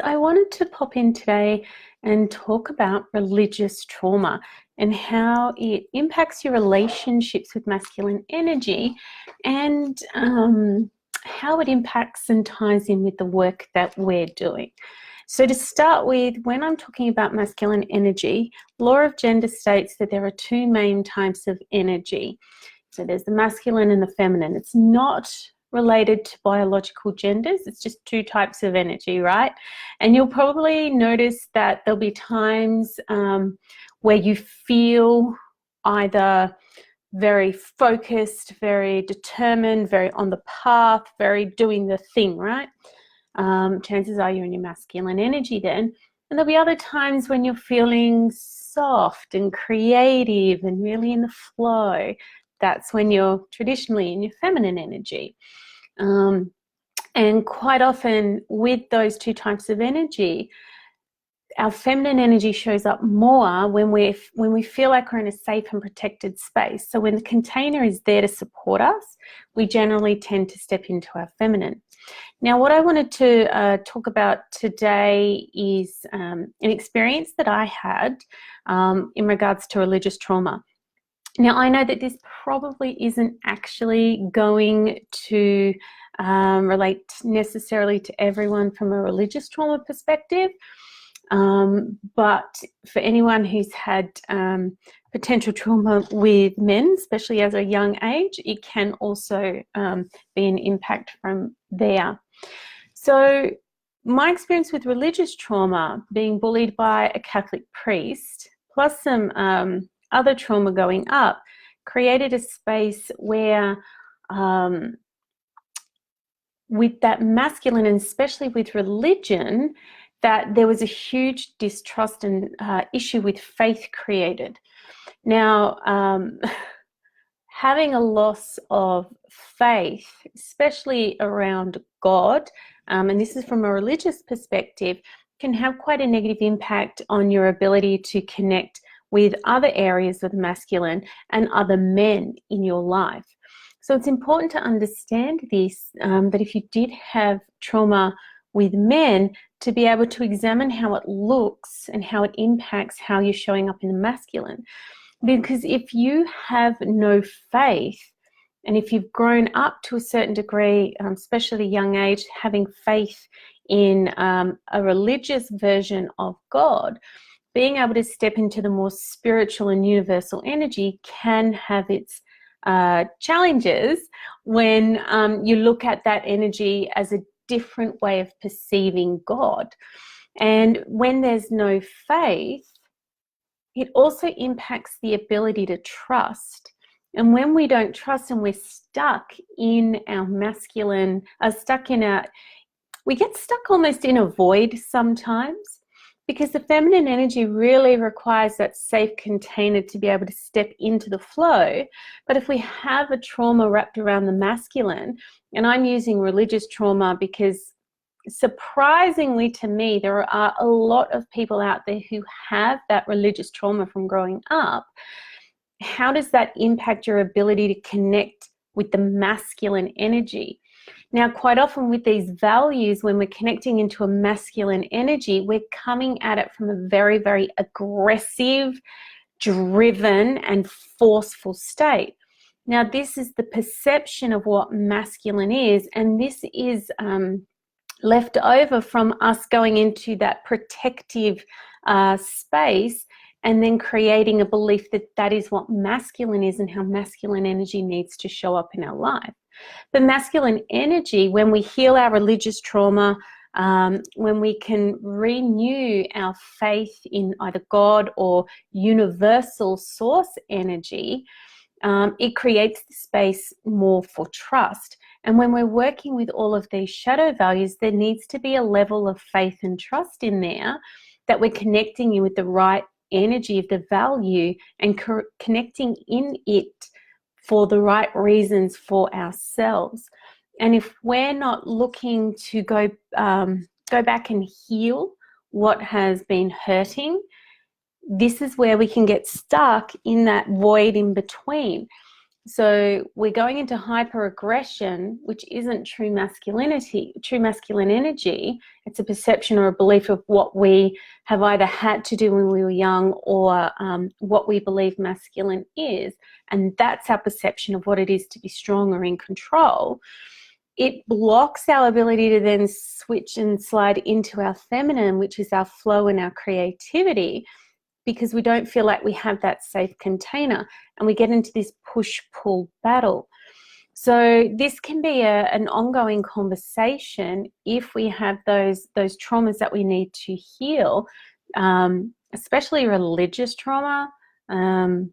I wanted to pop in today and talk about religious trauma and how it impacts your relationships with masculine energy and how it impacts and ties in with the work that we're doing. So to start with, when I'm talking about masculine energy, Law of Gender states that there are two main types of energy. So there's the masculine and the feminine. It's not related to biological genders. It's just two types of energy, right? And you'll probably notice that there'll be times where you feel either very focused, very determined, very on the path, very doing the thing, right? Chances are you're in your masculine energy then. And there'll be other times when you're feeling soft and creative and really in the flow. That's when you're traditionally in your feminine energy. And quite often with those two types of energy, our feminine energy shows up more when we feel like we're in a safe and protected space. So when the container is there to support us, we generally tend to step into our feminine. Now, what I wanted to talk about today is an experience that I had in regards to religious trauma. Now, I know that this probably isn't actually going to relate necessarily to everyone from a religious trauma perspective, but for anyone who's had potential trauma with men, especially as a young age, it can also be an impact from there. So my experience with religious trauma, being bullied by a Catholic priest, plus some other trauma going up, created a space where with that masculine, and especially with religion, that there was a huge distrust and issue with faith created. Now, having a loss of faith, especially around God, and this is from a religious perspective, can have quite a negative impact on your ability to connect with other areas of the masculine and other men in your life. So it's important to understand this, that if you did have trauma with men, to be able to examine how it looks and how it impacts how you're showing up in the masculine. Because if you have no faith, and if you've grown up to a certain degree, especially young age, having faith in a religious version of God, being able to step into the more spiritual and universal energy can have its challenges when you look at that energy as a different way of perceiving God. And when there's no faith, it also impacts the ability to trust. And when we don't trust and we're stuck in our masculine, we get stuck almost in a void sometimes, because the feminine energy really requires that safe container to be able to step into the flow. But if we have a trauma wrapped around the masculine, and I'm using religious trauma because surprisingly to me, there are a lot of people out there who have that religious trauma from growing up. How does that impact your ability to connect with the masculine energy? Now, quite often with these values, when we're connecting into a masculine energy, we're coming at it from a very, very aggressive, driven, and forceful state. Now, this is the perception of what masculine is, and this is left over from us going into that protective space and then creating a belief that that is what masculine is and how masculine energy needs to show up in our life. The masculine energy, when we heal our religious trauma, when we can renew our faith in either God or universal source energy, it creates the space more for trust. And when we're working with all of these shadow values, there needs to be a level of faith and trust in there that we're connecting in with the right energy of the value and connecting in it for the right reasons for ourselves. And if we're not looking to go back and heal what has been hurting, this is where we can get stuck in that void in between. So we're going into hyperaggression, which isn't true masculinity, true masculine energy. It's a perception or a belief of what we have either had to do when we were young, or what we believe masculine is. And that's our perception of what it is to be strong or in control. It blocks our ability to then switch and slide into our feminine, which is our flow and our creativity, because we don't feel like we have that safe container, and we get into this push-pull battle. So this can be an ongoing conversation if we have those traumas that we need to heal, especially religious trauma, and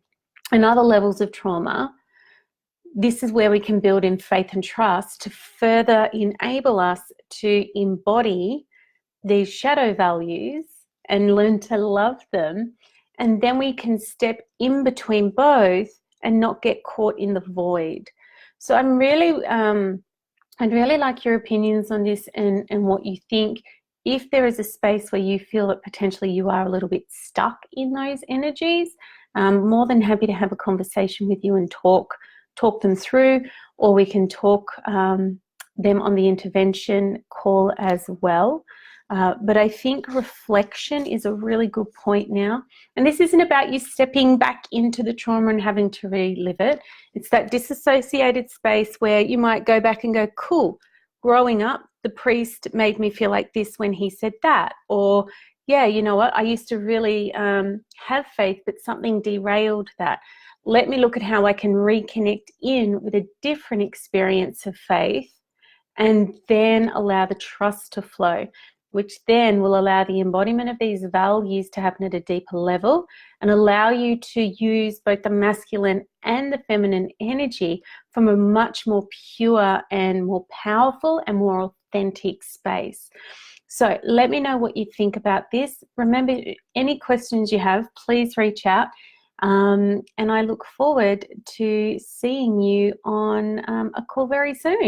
other levels of trauma. This is where we can build in faith and trust to further enable us to embody these shadow values and learn to love them. And then we can step in between both and not get caught in the void. So I'd really like your opinions on this, and what you think. If there is a space where you feel that potentially you are a little bit stuck in those energies, more than happy to have a conversation with you and talk them through, or we can talk them on the intervention call as well. But I think reflection is a really good point now. And this isn't about you stepping back into the trauma and having to relive it. It's that disassociated space where you might go back and go, cool, growing up, the priest made me feel like this when he said that. Or, yeah, you know what, I used to really have faith, but something derailed that. Let me look at how I can reconnect in with a different experience of faith, and then allow the trust to flow, which then will allow the embodiment of these values to happen at a deeper level, and allow you to use both the masculine and the feminine energy from a much more pure and more powerful and more authentic space. So let me know what you think about this. Remember, any questions you have, please reach out. And I look forward to seeing you on a call very soon.